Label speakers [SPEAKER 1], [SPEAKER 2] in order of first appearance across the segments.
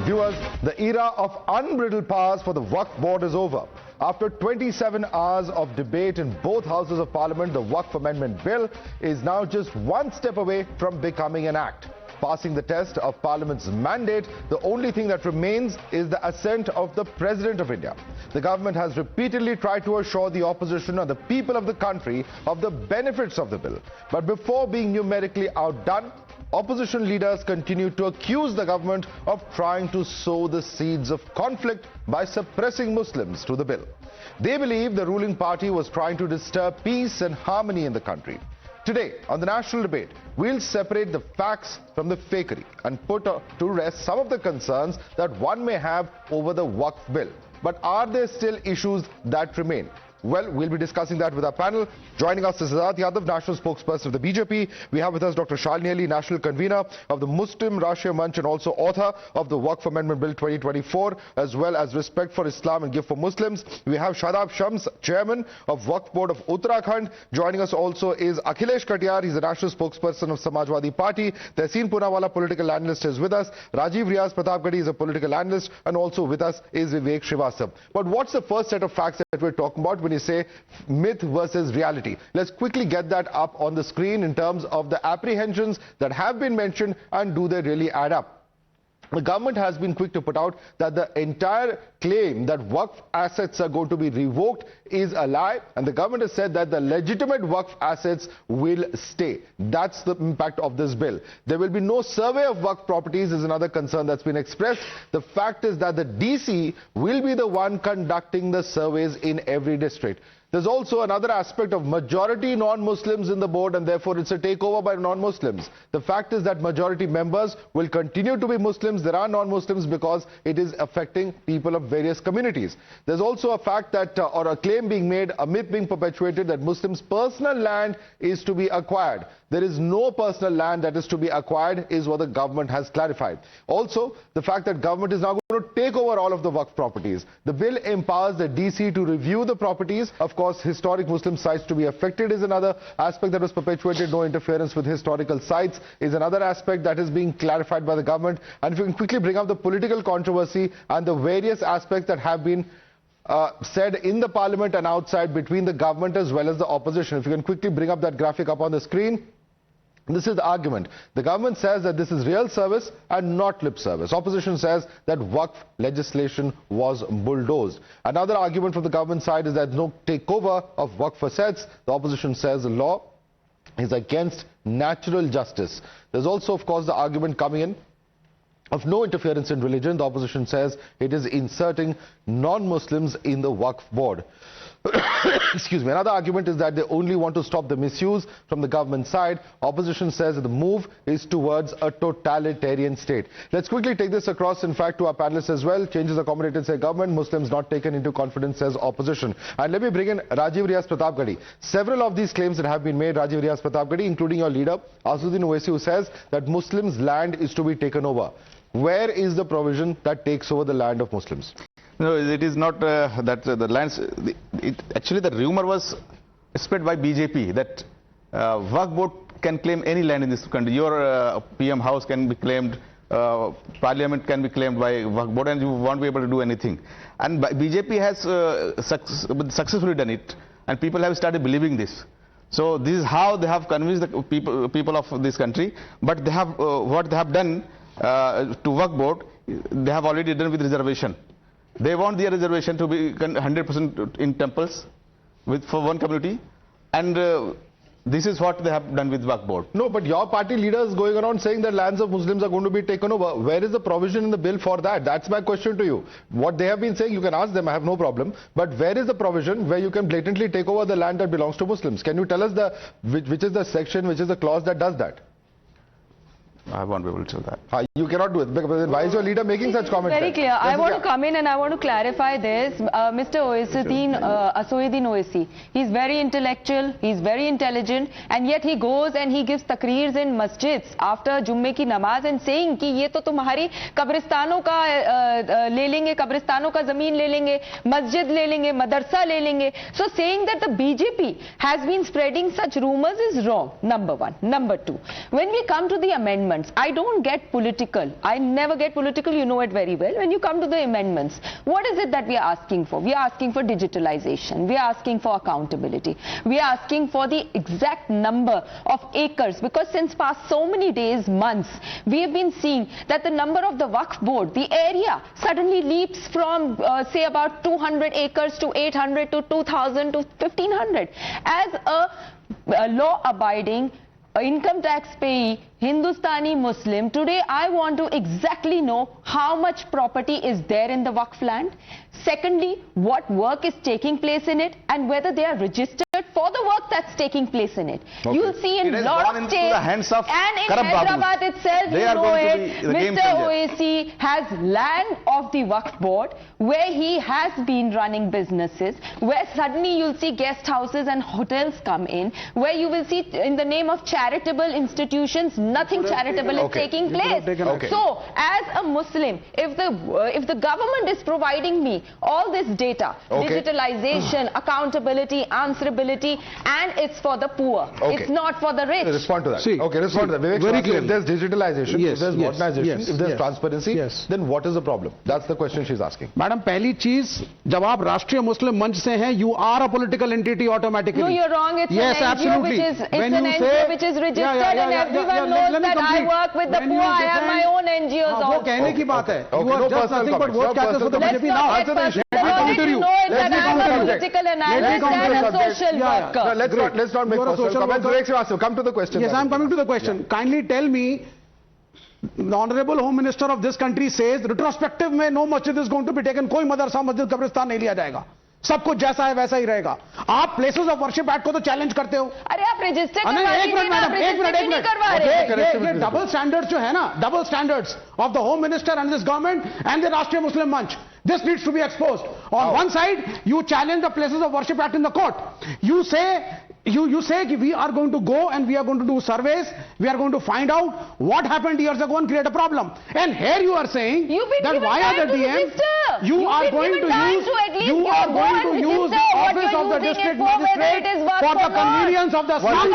[SPEAKER 1] Viewers, the era of unbridled powers for the Waqf Board is over. After 27 hours of debate in both houses of parliament, the Waqf Amendment Bill is now just one step away from becoming an act. Passing the test of Parliament's mandate, the only thing that remains is the assent of the President of India. The government has repeatedly tried to assure the opposition and the people of the country of the benefits of the bill. But before being numerically outdone, opposition leaders continue to accuse the government of trying to sow the seeds of conflict by suppressing Muslims to the bill. They believe the ruling party was trying to disturb peace and harmony in the country. Today, on the national debate, we'll separate the facts from the fakery and put to rest some of the concerns that one may have over the Waqf Bill. But are there still issues that remain? Well, we'll be discussing that with our panel. Joining us is Shadab Shams, National Spokesperson of the BJP. We have with us Dr. Shalini Ali, National Convener of the Muslim Rashtriya Manch and also author of the Waqf Amendment Bill 2024, as well as Respect for Islam and Gift for Muslims. We have Shadab Shams, Chairman of Waqf Board of Uttarakhand. Joining us also is Akhilesh Katiyar. He's the National Spokesperson of Samajwadi Party. Tehseen Poonawala, political analyst, is with us. Rajiv Riyaz Pratapgarhi is a political analyst, and also with us is Vivek Srivastava. But what's the first set of facts that we're talking about when you say myth versus reality? Let's quickly get that up on the screen in terms of the apprehensions that have been mentioned, and do they really add up? The government has been quick to put out that the entire claim that Waqf assets are going to be revoked is a lie, and the government has said that the legitimate Waqf assets will stay. That's the impact of this bill. There will be no survey of Waqf properties is another concern that's been expressed. The fact is that the DC will be the one conducting the surveys in every district. There's also another aspect of majority non-Muslims in the board, and therefore it's a takeover by non-Muslims. The fact is that majority members will continue to be Muslims. There are non-Muslims because it is affecting people of various communities. There's also a fact that, or a claim being made, a myth being perpetuated that Muslims' personal land is to be acquired. There is no personal land that is to be acquired, is what the government has clarified. Also, the fact that government is now going to take over all of the Waqf properties. The bill empowers the DC to review the properties. Of course, historic Muslim sites to be affected is another aspect that was perpetuated. No interference with historical sites is another aspect that is being clarified by the government. And if you can quickly bring up the political controversy and the various aspects that have been said in the parliament and outside between the government as well as the opposition. If you can quickly bring up that graphic up on the screen. This is the argument. The government says that this is real service and not lip service. Opposition says that Waqf legislation was bulldozed. Another argument from the government side is that no takeover of Waqf assets. The opposition says the law is against natural justice. There's also, of course, the argument coming in of no interference in religion. The opposition says it is inserting non-Muslims in the Waqf Board. Excuse me. Another argument is that they only want to stop the misuse from the government side. Opposition says that the move is towards a totalitarian state. Let's quickly take this across, in fact, to our panelists as well. Changes accommodated, say government. Muslims not taken into confidence, says opposition. And let me bring in Rajiv Riyaz Pratapgarhi. Several of these claims that have been made, Rajiv Riyaz Pratapgarhi, including your leader, Asaduddin Owaisi, who says that Muslims' land is to be taken over. Where is the provision that takes over the land of Muslims?
[SPEAKER 2] No, it is not that the lands. Actually, the rumor was spread by BJP that Waqf Board can claim any land in this country. Your PM house can be claimed, Parliament can be claimed by Waqf Board, and you won't be able to do anything. And BJP has successfully done it, and people have started believing this. So this is how they have convinced the people of this country. But they have what they have done to Waqf Board, they have already done with reservation. They want their reservation to be 100% in temples for one community, and this is what they have done with Waqf Board.
[SPEAKER 1] No, but your party leader is going around saying that lands of Muslims are going to be taken over. Where is the provision in the bill for that? That's my question to you. What they have been saying, you can ask them, I have no problem. But where is the provision where you can blatantly take over the land that belongs to Muslims? Can you tell us which is the section, which is the clause that does that?
[SPEAKER 2] I won't be able to do that.
[SPEAKER 1] You cannot do it. Because why is your leader making such comments?
[SPEAKER 3] Very clear. I want to come in and I want to clarify this. Mr. Asaduddin Owaisi, he's very intellectual, he's very intelligent, and yet he goes and he gives takreers in masjids after Jumme ki namaz and saying कि ये तो तुम्हारी कब्रिस्तानों का ले लेंगे, कब्रिस्तानों का जमीन ले लेंगे, मस्जिद ले लेंगे, मदरसा ले लेंगे. So saying that the BJP has been spreading such rumors is wrong, number one. Number two, when we come to the amendment, amendments. I don't get political. I never get political, you know it very well. When you come to the amendments, what is it that we are asking for? We are asking for digitalization. We are asking for accountability. We are asking for the exact number of acres, because since past so many days, months, we have been seeing that the number of the Waqf Board, the area, suddenly leaps from say about 200 acres to 800 to 2000 to 1500. As a law-abiding income tax payee Hindustani Muslim, today I want to exactly know how much property is there in the Waqf land. Secondly, what work is taking place in it and whether they are registered for the work that's taking place in it.
[SPEAKER 2] Okay.
[SPEAKER 3] You'll see in lot of states and in Hyderabad itself, you know it, Mr. Owaisi has land of the Waqf Board where he has been running businesses, where suddenly you'll see guest houses and hotels come in, where you will see in the name of charitable institutions, nothing charitable is taking place. So, as a Muslim, if the government is providing me all this data, digitalization, accountability, answerability, and it's for the poor, it's not for the rich.
[SPEAKER 1] Respond to that.
[SPEAKER 4] See,
[SPEAKER 1] Respond to that. Vivek,
[SPEAKER 4] very clearly.
[SPEAKER 1] if there's digitalization, if there's modernization, if there's transparency, then what is the problem? That's the question she's asking.
[SPEAKER 4] Madam, पहली चीज, जब आप राष्ट्रीय मुस्लिम मंच से हैं, you are a political entity automatically.
[SPEAKER 3] No, you're wrong. It's an NGO which is registered, and everyone knows that I work with the poor. I have my own NGOs also.
[SPEAKER 4] वो कहने की बात है. You are just nothing but vote casters for the BJP now.
[SPEAKER 3] Let me counter you. That I'm a political analyst and a social worker.
[SPEAKER 1] Let's not make personal comments. Vivek Srivastava, come to the question.
[SPEAKER 4] Yes, I'm coming to the question. Kindly tell me, the Honorable Home Minister of this country says, retrospective में no masjid is going to be taken. कोई मदरसा मस्जिद कब्रिस्तान नहीं लिया जाएगा. सब कुछ जैसा है वैसा ही रहेगा. आप प्लेसेस ऑफ वर्शिप एक्ट को तो चैलेंज करते हो.
[SPEAKER 3] अरे आप रजिस्टर करवा
[SPEAKER 4] एक मिनट मैडम, एक मिनट. ये डबल स्टैंडर्ड्स जो है ना, double standards of the home minister and this government and the राष्ट्रीय मुस्लिम मंच, this needs to be exposed. On one side, you challenge the places of worship act in the court. You say we are going to go and we are going to do surveys, we are going to find out what happened years ago and create a problem. And here you are saying that via the DM, you are going to use the office of the district magistrate for the convenience of the Sangh.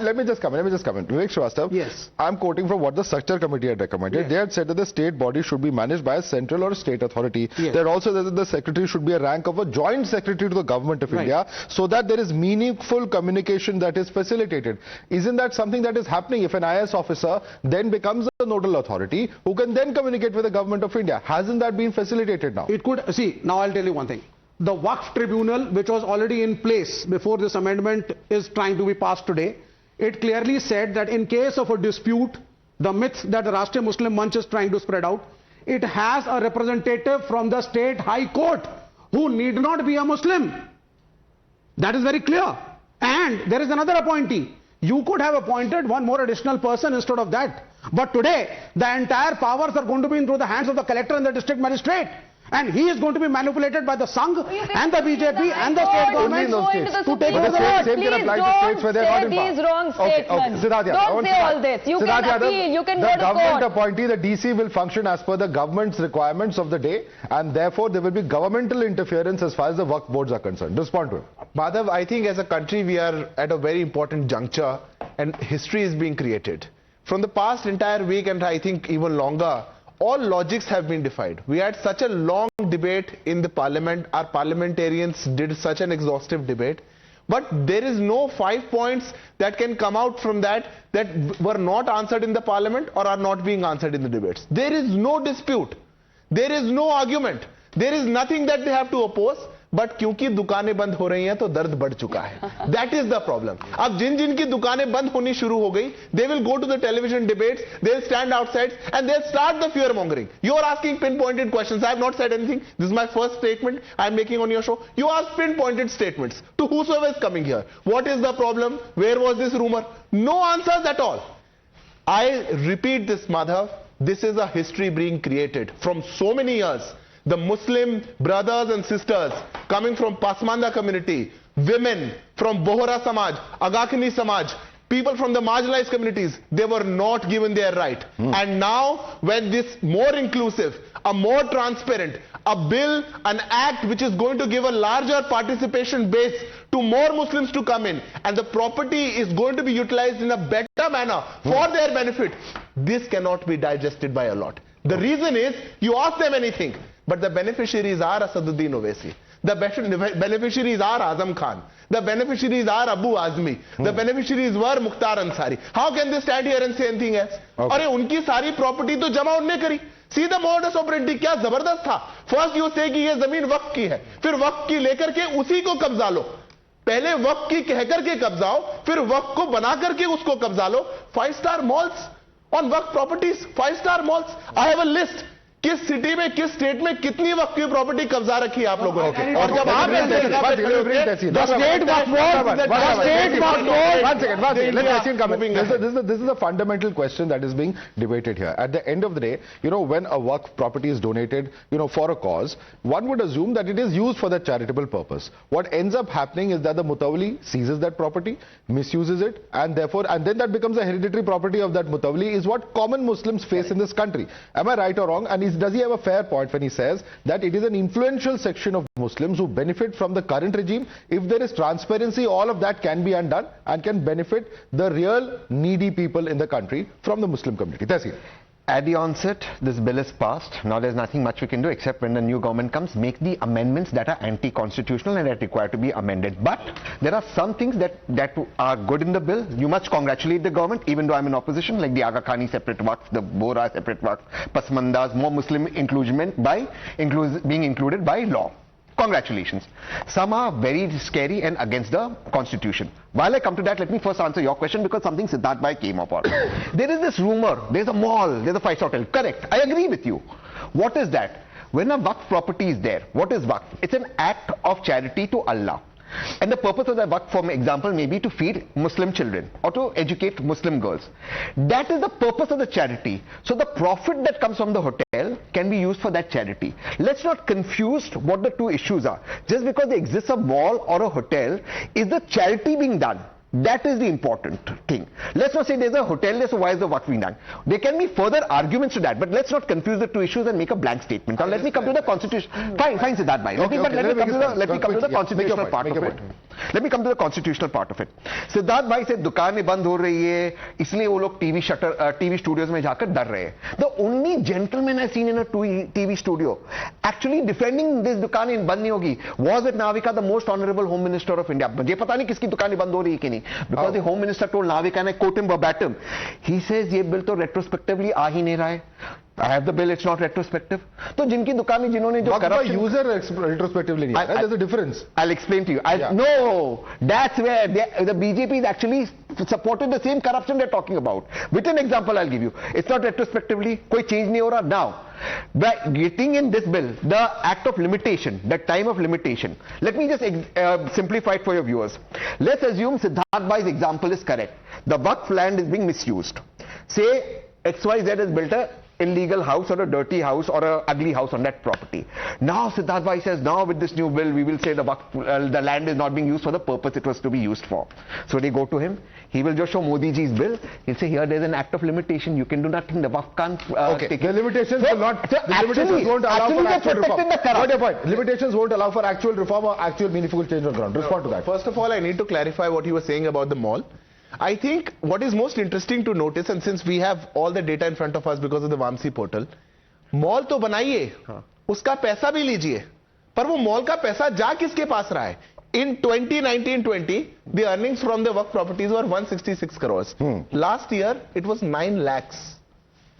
[SPEAKER 1] Let me just come in. Vivek Srivastava,
[SPEAKER 4] yes.
[SPEAKER 1] I'm quoting from what the structure committee had recommended.
[SPEAKER 4] Yes.
[SPEAKER 1] They had said that the state body should be managed by a central or a state authority.
[SPEAKER 4] Yes.
[SPEAKER 1] They had also said that the secretary should be a rank of a joint secretary to the government of India, so that there is meaningful communication that is facilitated. Isn't that something that is happening if an IAS officer then becomes a nodal authority who can then communicate with the government of India? Hasn't that been facilitated now?
[SPEAKER 4] It could. See, now I'll tell you one thing. The Waqf Tribunal, which was already in place before this amendment is trying to be passed today, it clearly said that in case of a dispute, the myth that the Rashtriya Muslim Manch is trying to spread out, it has a representative from the state high court who need not be a Muslim. That is very clear. And there is another appointee. You could have appointed one more additional person instead of that. But today, the entire powers are going to be into the hands of the collector and the district magistrate. And he is going to be manipulated by the Sangh and the BJP and the state government to take over the world.
[SPEAKER 1] Same can apply to states where they are not in power.
[SPEAKER 3] These wrong statements. Don't say all this. You can appeal, you can go to court.
[SPEAKER 1] The government appointee, the DC, will function as per the government's requirements of the day, and therefore there will be governmental interference as far as the Waqf boards are concerned. Respond to it.
[SPEAKER 5] Madhav, I think as a country we are at a very important juncture and history is being created. From the past entire week and I think even longer, all logics have been defied. We had such a long debate in the parliament. Our parliamentarians did such an exhaustive debate. But there is no 5 points that can come out from that were not answered in the parliament or are not being answered in the debates. There is no dispute. There is no argument. There is nothing that they have to oppose. But क्योंकि दुकानें बंद हो रही हैं तो दर्द बढ़ चुका है. That is the problem. अब जिन की दुकानें बंद होनी शुरू हो गई, they will go to the television debates, they will stand outside and they start the fear mongering. You are asking pinpointed questions. I have not said anything. This is my first statement I am making on your show. You ask pinpointed statements to whosoever is coming here. What is the problem? Where was this rumor? No answers at all. I repeat this, Madhav. This is a history being created from so many years. The Muslim brothers and sisters coming from Pasmanda community, women from Bohra Samaj, Agakhani Samaj, people from the marginalized communities, they were not given their right. And now, when this more inclusive, a more transparent, a bill, an act which is going to give a larger participation base to more Muslims to come in, and the property is going to be utilized in a better manner for their benefit, this cannot be digested by a lot. The reason is, you ask them anything, but the beneficiaries are Asaduddin Owaisi. The beneficiaries are Azam Khan. The beneficiaries are Abu Azmi. The beneficiaries were Mukhtar Ansari. How can they stand here and say anything else? अरे उनकी सारी property तो जमा उनने करी. See the modus operandi क्या जबरदस्त था. First you say कि ये जमीन वक्फ की है, फिर वक्फ की लेकर के उसी को कब्जा लो. पहले वक्फ की कहकर के कब्जाओ, फिर वक्फ को बना करके उसको कब्जा लो. 5-star malls on Waqf properties, 5-star malls. I have a list. किस सिटी में, किस स्टेट में कितनी वक्फ की प्रॉपर्टी कब्जा रखी है आप लोगों ने? और जब आप
[SPEAKER 1] this is a fundamental question that is being debated here. At the end of the day, when a waqf property is donated, for a cause, one would assume that it is used for that charitable purpose. What ends up happening is that the mutawalli seizes that property, misuses it, and then that becomes a hereditary property of that mutawalli, is what common Muslims face in this country. Am I right or wrong? And does he have a fair point when he says that it is an influential section of Muslims who benefit from the current regime? If there is transparency, all of that can be undone and can benefit the real needy people in the country from the Muslim community. That's it.
[SPEAKER 6] At the onset, this bill is passed. Now there's nothing much we can do except when the new government comes, make the amendments that are anti-constitutional and that require to be amended. But there are some things that are good in the bill. You must congratulate the government, even though I'm in opposition, like the Aga Khani separate waqf, the Bora separate waqf, Pasmandas, more Muslim inclusion being included by law. Congratulations. Some are very scary and against the constitution. While I come to that, let me first answer your question, because something Siddharth Bhai came up on. There is this rumor, there's a mall, there's a 5-star hotel. Correct, I agree with you. What is that? When a waqf property is there, what is waqf? It's an act of charity to Allah. And the purpose of the waqf, for example, may be to feed Muslim children or to educate Muslim girls. That is the purpose of the charity. So the profit that comes from the hotel can be used for that charity. Let's not confuse what the two issues are. Just because there exists a mall or a hotel, is the charity being done? That is the important thing. Let's not say there's a hotel there, so why is the waqf being done? There can be further arguments to that, but let's not confuse the two issues and make a blank statement. Now let me come to the constitution. Fine, Siddharth Bhai. Let me come to the constitutional part of it. Let me come to the constitutional part of it. Siddharth Bhai said, दुकानें बंद हो रही है, इसलिए वो लोग TV studios में जाकर डर रहे हैं. The only gentleman I've seen in a TV studio actually defending this दुकानें बंद नहीं होगी was with Navika, the most honorable Home Minister of India. मुझे पता नहीं किसकी दुकानें बंद हो रही है कि नहीं. Because the Home Minister told Navika, and I quote him verbatim, he says, ये bill तो retrospectively आ ही नहीं रहा है. I have the bill, it's not retrospective. तो जिनकी दुकानें जिन्होंने जो corruption
[SPEAKER 1] user retrospectively नहीं, right? There's a difference.
[SPEAKER 6] I'll explain to you. No, that's where the BJP is actually supported the same corruption they're talking about. With an example I'll give you. It's not retrospectively, कोई change नहीं हो रहा. Now, by getting in this bill, the act of limitation, the time of limitation. Let me just simplify it for your viewers. Let's assume Siddharth Bhai's example is correct. The waqf land is being misused. Say XYZ has built a illegal house or a dirty house or a ugly house on that property. Now Siddharth Bhai says, now with this new bill we will say the land is not being used for the purpose it was to be used for. So they go to him, he will just show Modi ji's bill, he'll say here there's an act of limitation, you can do nothing, the waqf can't take
[SPEAKER 1] the limitations will not, the limitations won't allow for actual reform. What your point? Limitations won't allow for actual reform or actual meaningful change on ground. Respond to that.
[SPEAKER 5] First of all, I need to clarify what you were saying about the mall. I think what is most interesting to notice, and since we have all the data in front of us because of the Vamsi portal, mall तो बनाइए, उसका पैसा भी लीजिए, पर वो mall का पैसा जा किसके पास रहा है? In 2019-20, the earnings from the waqf properties were 166 crores. Last year, it was 9 lakhs.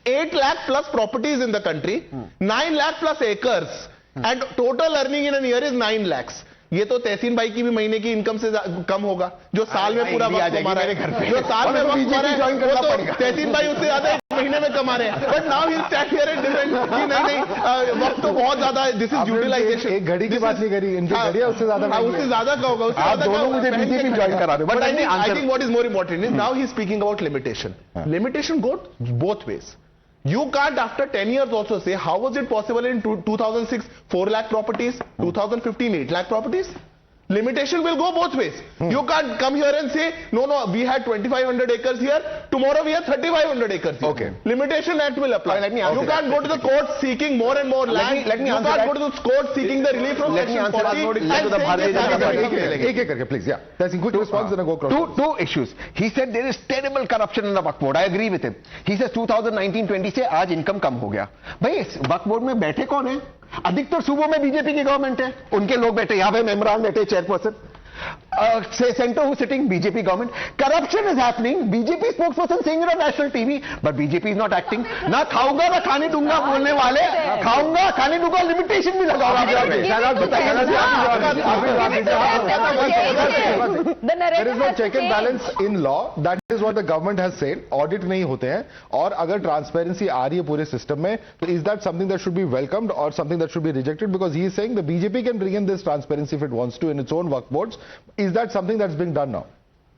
[SPEAKER 5] 8 lakh plus properties in the country, 9 lakh plus acres, and total earning in a year is 9 lakhs. ये तो तहसीन भाई की भी महीने की income से कम होगा जो साल में पूरा वक्त कमा रहा है, जो साल में वक्त कमा रहा है वो तो तहसीन भाई उससे ज्यादा महीने में कमा रहे हैं. But now he stand here and defend कि नहीं वक्त तो बहुत ज्यादा है. This is utilisation.
[SPEAKER 1] एक घड़ी की बात नहीं करी, इनकी घड़ियां उससे ज्यादा
[SPEAKER 5] का होगा.
[SPEAKER 1] आप दोनों मुझे बीजेपी ज्वाइन करा रहे हो.
[SPEAKER 5] But I think what is more important is now he is speaking about limitation. Limitation goes both ways. You can't after 10 years also say how was it possible in 2006 4 lakh properties, 2015 8 lakh properties. Limitation will go both ways. You can't come here and say, no, we had 2,500 acres here, tomorrow we have 3,500 acres here.
[SPEAKER 1] Okay.
[SPEAKER 5] Limitation Act will apply.
[SPEAKER 6] Let me answer
[SPEAKER 5] you can't go to the court seeking more and more land.
[SPEAKER 6] Let me
[SPEAKER 5] you
[SPEAKER 6] answer
[SPEAKER 5] can't
[SPEAKER 6] that.
[SPEAKER 5] go to the court seeking the relief from Section 40.
[SPEAKER 1] There's a quick response and a go across.
[SPEAKER 6] Two issues. He said there is terrible corruption in the Waqf Board. I agree with him. He says 2019-20 से आज income कम हो गया. भाई वक्फ board में बैठे कौन है? अधिकतर सूबों में बीजेपी की गवर्नमेंट है, उनके लोग बैठे, यहाँ पे मेम्बरान बैठे, chairperson, centre who sitting BJP government. Corruption is happening. BJP spokesperson saying it on national TV, but BJP is not acting. ना खाऊंगा ना खाने दूंगा बोलने वाले, खाऊंगा खाने दूंगा लिमिटेशन भी लगाओगे.
[SPEAKER 1] There is no check and balance in law. That is what the government has said. Audit नहीं होते हैं, और अगर ट्रांसपेरेंसी आ रही है पूरे सिस्टम में, तो is that something that should be welcomed or something that should be rejected? Because he is saying the BJP can bring in this transparency if it wants to in its own work boards. Is that something that's being done now?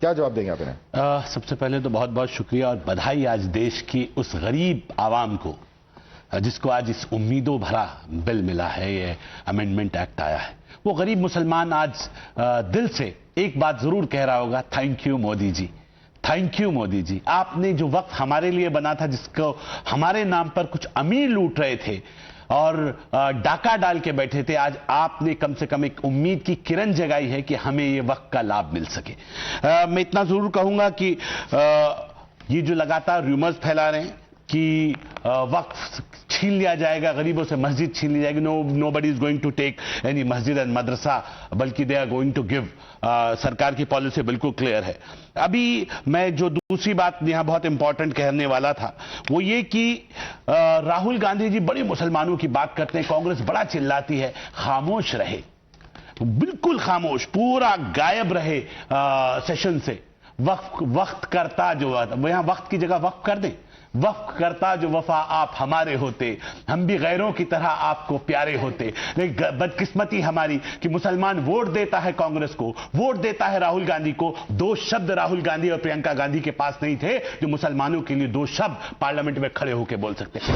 [SPEAKER 1] क्या जवाब देंगे आप इन्हें?
[SPEAKER 7] सबसे पहले तो बहुत बहुत शुक्रिया और बधाई आज देश की उस गरीब आवाम को जिसको आज इस उम्मीदों भरा बिल मिला है, ये अमेंडमेंट एक्ट आया है. वो गरीब मुसलमान आज दिल से एक बात जरूर कह रहा होगा, thank you Modi ji, thank you Modi ji. आपने जो वक्त हमारे लिए बना था, जिसको हमारे नाम पर कुछ अमीर लूट रहे थे और डाका डाल के बैठे थे, आज आपने कम से कम एक उम्मीद की किरण जगाई है कि हमें ये वक्त का लाभ मिल सके. मैं इतना जरूर कहूंगा कि ये जो लगातार रूमर्स फैला रहे हैं कि वक्फ छीन लिया जाएगा, गरीबों से मस्जिद छीन ली जाएगी, nobody is going to take any मस्जिद एंड मदरसा, बल्कि they are going to give. सरकार की पॉलिसी बिल्कुल क्लियर है. अभी मैं जो दूसरी बात यहां बहुत इंपॉर्टेंट कहने वाला था वो ये कि राहुल गांधी जी बड़े मुसलमानों की बात करते हैं, कांग्रेस बड़ा चिल्लाती है. खामोश रहे, बिल्कुल खामोश, पूरा गायब रहे सेशन से. वक्त करता जो यहां वक्त की जगह वक्फ कर दें. वक्फ करता जो वफा आप हमारे होते, हम भी गैरों की तरह आपको प्यारे होते. लेकिन बदकिस्मती हमारी कि मुसलमान वोट देता है कांग्रेस को, वोट देता है राहुल गांधी को. दो शब्द राहुल गांधी और प्रियंका गांधी के पास नहीं थे जो मुसलमानों के लिए दो शब्द पार्लियामेंट में खड़े होकर बोल सकते हैं.